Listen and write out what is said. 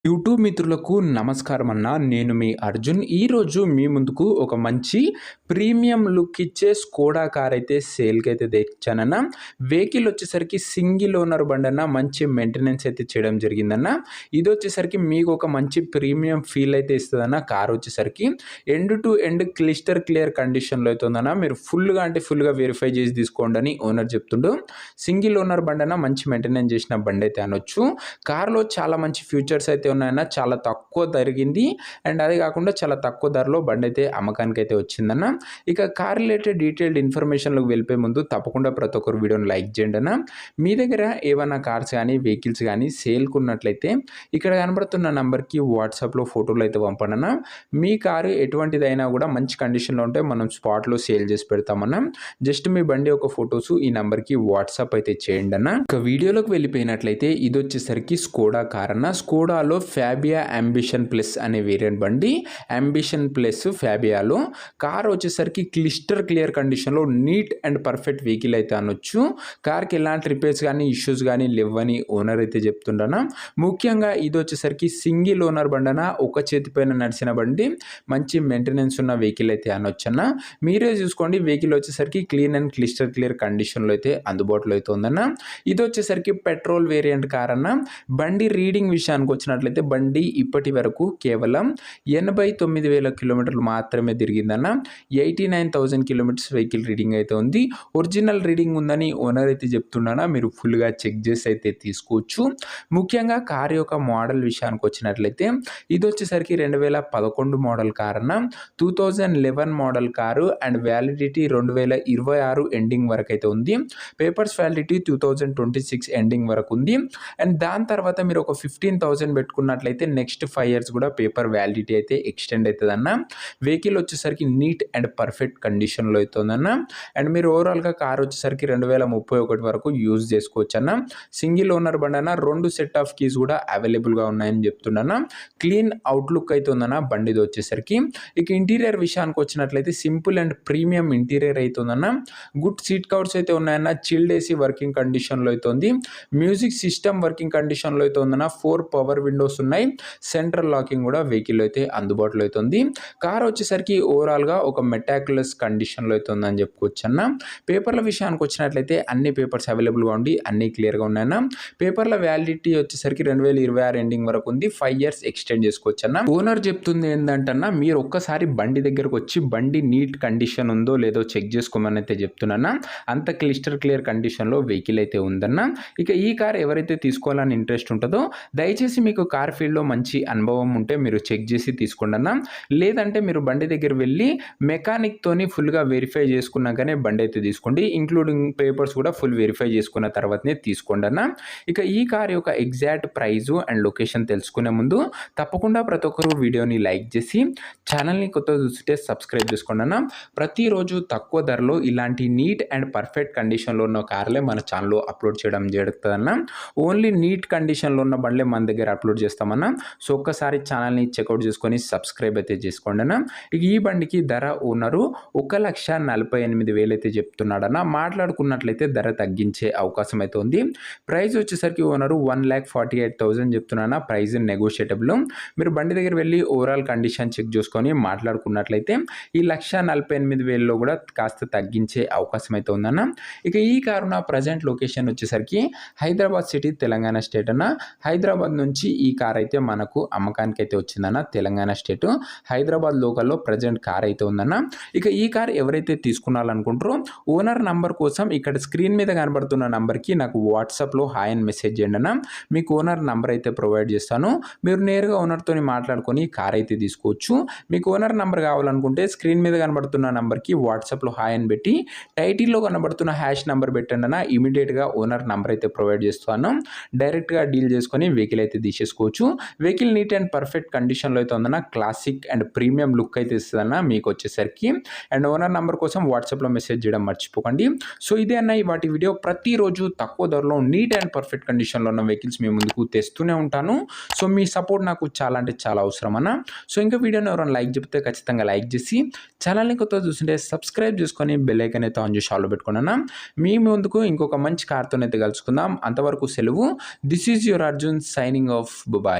YouTube మిత్రులకు నమస్కారం అన్న. నేను మీ అర్జున్. ఈరోజు మీ ముందుకు ఒక మంచి ప్రీమియం లుక్ ఇచ్చే స్కోడా కార్ అయితే సేల్కి అయితే తెచ్చానన్న. వెహికల్ వచ్చేసరికి సింగిల్ ఓనర్ బండి అన్న. మంచి మెయింటెనెన్స్ అయితే చేయడం జరిగిందన్న. ఇది వచ్చేసరికి మీకు ఒక మంచి ప్రీమియం ఫీల్ అయితే ఇస్తుందన్న. కార్ వచ్చేసరికి ఎండ్ టు ఎండ్ క్లియర్ కండిషన్లో అయితే ఉందన్న. మీరు ఫుల్గా వెరిఫై చేసి తీసుకోండి అని ఓనర్ చెప్తుండు. సింగిల్ ఓనర్ బండి అన్న. మంచి మెయింటెనెన్స్ చేసిన బండి అయితే అనొచ్చు. కార్లో చాలా మంచి ఫ్యూచర్స్ అయితే ఉన్నాయన్న. చాలా తక్కువ జరిగింది అండ్ అదే కాకుండా చాలా తక్కువ ధరలో బండి అయితే అమ్మకానికి అయితే వచ్చిందన్న. ఇక కార్ రిలేటెడ్ డీటెయిల్డ్ ఇన్ఫర్మేషన్లోకి వెళ్ళిపోయే ముందు తప్పకుండా ప్రతి ఒక్కరు వీడియోని లైక్ చేయండి అన్న. మీ దగ్గర ఏమైనా కార్స్ కానీ వెహికల్స్ కానీ సేల్కు ఉన్నట్లయితే ఇక్కడ కనబడుతున్న నెంబర్కి వాట్సాప్లో ఫోటోలు అయితే పంపండి అన్న. మీ కారు ఎటువంటిదైనా కూడా మంచి కండిషన్లో ఉంటే మనం స్పాట్లో సేల్ చేసి పెడతామన్న. జస్ట్ మీ బండి ఒక ఫొటోస్ ఈ నెంబర్కి వాట్సాప్ అయితే చేయండి అన్న. ఇక వీడియోలోకి వెళ్ళిపోయినట్లయితే ఇది వచ్చేసరికి స్కోడా కార్ అన్న. స్కోడాలో ఫ్యాబియా అంబిషన్ ప్లస్ అనే వేరియంట్ బండి. అంబిషన్ ప్లస్ ఫ్యాబియాలో కార్ వచ్చేసరికి క్లియర్ కండిషన్లో నీట్ అండ్ పర్ఫెక్ట్ వెహికల్ అయితే అనొచ్చు. కార్కి ఎలాంటి రిపేర్స్ కానీ ఇష్యూస్ కానీ లేవని ఓనర్ అయితే చెప్తుండనా. ముఖ్యంగా ఇది వచ్చేసరికి సింగిల్ ఓనర్ బండన, ఒక చేతిపైన నడిచిన బండి, మంచి మెయింటెనెన్స్ ఉన్న వెహికల్ అయితే అనొచ్చన్న. మీరే చూసుకోండి, వెహికల్ వచ్చేసరికి క్లీన్ అండ్ క్లియర్ కండిషన్లో అయితే అందుబాటులో అయితే ఉందన్న. ఇది వచ్చేసరికి పెట్రోల్ వేరియంట్ కార్ అన్న. బండి రీడింగ్ విషయానికి వచ్చినట్లయితే బండి ఇప్పటి వరకు కేవలం 89,000 కిలోమీటర్లు మాత్రమే తిరిగిందన్న. 89,000 కిలోమీటర్స్ వెహికల్ రీడింగ్ అయితే ఉంది. ఒరిజినల్ రీడింగ్ ఉందని ఓనర్ అయితే చెప్తున్నానా. మీరు ఫుల్గా చెక్ చేసి అయితే తీసుకోవచ్చు. ముఖ్యంగా కార్ యొక్క మోడల్ విషయానికి వచ్చినట్లయితే ఇది వచ్చేసరికి 2011 మోడల్ కార్ అన్న. 2011 model car and validity 2026 ending వరకు అయితే ఉంది. పేపర్స్ వ్యాలిడిటీ 2026 ఎండింగ్ వరకు ఉంది. అండ్ దాని తర్వాత మీరు ఒక 15,000 పెట్టుకున్నట్లయితే నెక్స్ట్ 5 years కూడా పేపర్ వ్యాలిడిటీ అయితే ఎక్స్టెండ్ అవుతుంది అన్న. వెహికల్ వచ్చేసరికి నీట్ అండ్ పర్ఫెక్ట్ కండిషన్లో అవుతుందన్న. అండ్ మీరు ఓవరాల్గా కార్ వచ్చేసరికి 2031 వరకు యూజ్ చేసుకోవచ్చు అన్న. సింగిల్ ఓనర్ బండి అన్న. 2 సెట్ ఆఫ్ కీస్ కూడా అవైలబుల్గా ఉన్నాయని చెప్తున్నాను. క్లీన్ అవుట్లుక్ అయితే ఉందన్న బండిది వచ్చేసరికి. ఇక ఇంటీరియర్ విషయానికి వచ్చినట్లయితే సింపుల్ అండ్ ప్రీమియం ఇంటీరియర్ అవుతుందన్న. గుడ్ సీట్ కవర్స్ అయితే ఉన్నాయన్న. చిల్డ్ ఏసీ వర్కింగ్ కండిషన్లో అయితే ఉంది. మ్యూజిక్ సిస్టమ్ వర్కింగ్ కండిషన్లో అయితే ఉందన్న. 4 పవర్ విండోస్ ఉన్నాయి. సెంట్రల్ లాకింగ్ కూడా వెహికల్ అయితే అందుబాటులో అయితే ఉంది. కార్ వచ్చేసరికి ఓవరాల్గా ఒక మెటాక్యులస్ కండిషన్లో అయితే ఉందని చెప్పుకోవచ్చు అన్న. పేపర్ల విషయానికి వచ్చినట్లయితే అన్ని పేపర్స్ అవైలబుల్గా ఉండి అన్ని క్లియర్గా ఉన్నాయన్న. పేపర్ల వ్యాలిడిటీ వచ్చేసరికి 2026 ఎండింగ్ వరకు ఉంది. 5 years ఎక్స్టెండ్ చేసుకోవచ్చు అన్న. ఓనర్ చెప్తుంది ఏంటంటన్నా, మీరు ఒక్కసారి బండి దగ్గరకు వచ్చి బండి నీట్ కండిషన్ ఉందో లేదో చెక్ చేసుకోమని అయితే చెప్తున్నా. అంత క్లియర్ కండిషన్లో వెహికల్ అయితే ఉందన్న. ఇక ఈ కార్ ఎవరైతే తీసుకోవాలని ఇంట్రెస్ట్ ఉంటుందో దయచేసి మీకు కార్ ఫీల్డ్లో మంచి అనుభవం ఉంటే మీరు చెక్ చేసి తీసుకోండి అన్న. లేదంటే మీరు బండి దగ్గర వెళ్ళి మెకానిక్తోని ఫుల్గా వెరిఫై చేసుకున్నాకనే బండి అయితే తీసుకోండి. ఇంక్లూడింగ్ పేపర్స్ కూడా ఫుల్ వెరిఫై చేసుకున్న తర్వాతనే తీసుకోండి అన్న. ఇక ఈ కార్ యొక్క ఎగ్జాక్ట్ ప్రైజు అండ్ లొకేషన్ తెలుసుకునే ముందు తప్పకుండా ప్రతి ఒక్కరు వీడియోని లైక్ చేసి ఛానల్ని కొత్తగా చూస్తే సబ్స్క్రైబ్ చేసుకోండి అన్న. ప్రతిరోజు తక్కువ ధరలో ఇలాంటి నీట్ అండ్ పర్ఫెక్ట్ కండిషన్లో ఉన్న కార్లే మన ఛానల్లో అప్లోడ్ చేయడం జరుగుతుంది అన్న. ఓన్లీ నీట్ కండిషన్లో ఉన్న బండ్లే మన దగ్గర అప్లోడ్ చేస్తామన్నా. సో ఒక్కసారి ఛానల్ని చెక్అవుట్ చేసుకొని సబ్స్క్రైబ్ అయితే చేసుకోండి అన్న. ఇక ఈ బండికి ధర ఓనరు 1,48,000 అయితే చెప్తున్నాడన్న. మాట్లాడుకున్నట్లయితే ధర తగ్గించే అవకాశం అయితే ఉంది. ప్రైస్ వచ్చేసరికి ఓనరు 1,48,000 చెప్తున్నా. ప్రైస్ నెగోషియేటబుల్. మీరు బండి దగ్గర వెళ్ళి ఓవరాల్ కండిషన్ చెక్ చేసుకొని మాట్లాడుకున్నట్లయితే ఈ 1,48,000లో కూడా కాస్త తగ్గించే అవకాశం అయితే ఉందన్న. ఇక ఈ కారు నా ప్రజెంట్ లొకేషన్ వచ్చేసరికి హైదరాబాద్ సిటీ, తెలంగాణ స్టేట్ అన్న. హైదరాబాద్ నుంచి ఈ కార్ అయితే మనకు అమ్మకానికి అయితే వచ్చిందన్న. తెలంగాణ స్టేట్ హైదరాబాద్ లోకల్లో ప్రజెంట్ కార్ అయితే ఉందన్న. ఇక ఈ కార్ ఎవరైతే తీసుకున్నారనుకుంటారో ఓనర్ నంబర్ కోసం ఇక్కడ స్క్రీన్ మీద కనబడుతున్న నంబర్కి నాకు వాట్సాప్లో హాయ్ అని మెసేజ్ చేయండి అన్న. మీకు ఓనర్ నంబర్ అయితే ప్రొవైడ్ చేస్తాను. మీరు నేరుగా ఓనర్తో మాట్లాడుకొని కార్ అయితే తీసుకోవచ్చు. మీకు ఓనర్ నంబర్ కావాలనుకుంటే స్క్రీన్ మీద కనబడుతున్న నంబర్కి వాట్సాప్లో హాయ్ అని పెట్టి టైటిల్లో కనబడుతున్న హ్యాష్ నంబర్ పెట్టండి అన్న. ఇమీడియట్గా ఓనర్ నంబర్ అయితే ప్రొవైడ్ చేస్తాను. డైరెక్ట్గా డీల్ చేసుకొని వెహికల్ అయితే తీసేసుకోవచ్చు. వెహికల్ నీట్ అండ్ పర్ఫెక్ట్ కండిషన్లో అయితే ఉందన్న. క్లాసిక్ అండ్ ప్రీమియం లుక్ అయితే ఇస్తుందన్న మీకు వచ్చేసరికి. అండ్ ఓనర్ నంబర్ కోసం వాట్సాప్లో మెసేజ్ చేయడం మర్చిపోకండి. సో ఇదే అన్న వాటి వీడియో. ప్రతిరోజు తక్కువ ధరలో నీట్ అండ్ పర్ఫెక్ట్ కండిషన్లో ఉన్న వెహికల్స్ మీ ముందుకు తెస్తూనే ఉంటాను. సో మీ సపోర్ట్ నాకు చాలా అంటే చాలా అవసరం అన్న. సో ఇంకా వీడియోని ఎవరైనా లైక్ చెప్తే ఖచ్చితంగా లైక్ చేసి ఛానల్ని కొత్తగా చూస్తుంటే సబ్స్క్రైబ్ చేసుకొని బెల్ ఐకాన్ అయితే ఆన్ చేసి ఆల్లో పెట్టుకున్నాను. మీ ముందుకు ఇంకొక మంచి కార్తో అయితే కలుసుకుందాం. అంతవరకు సెలవు. This is your Arjun signing off. Bye bye.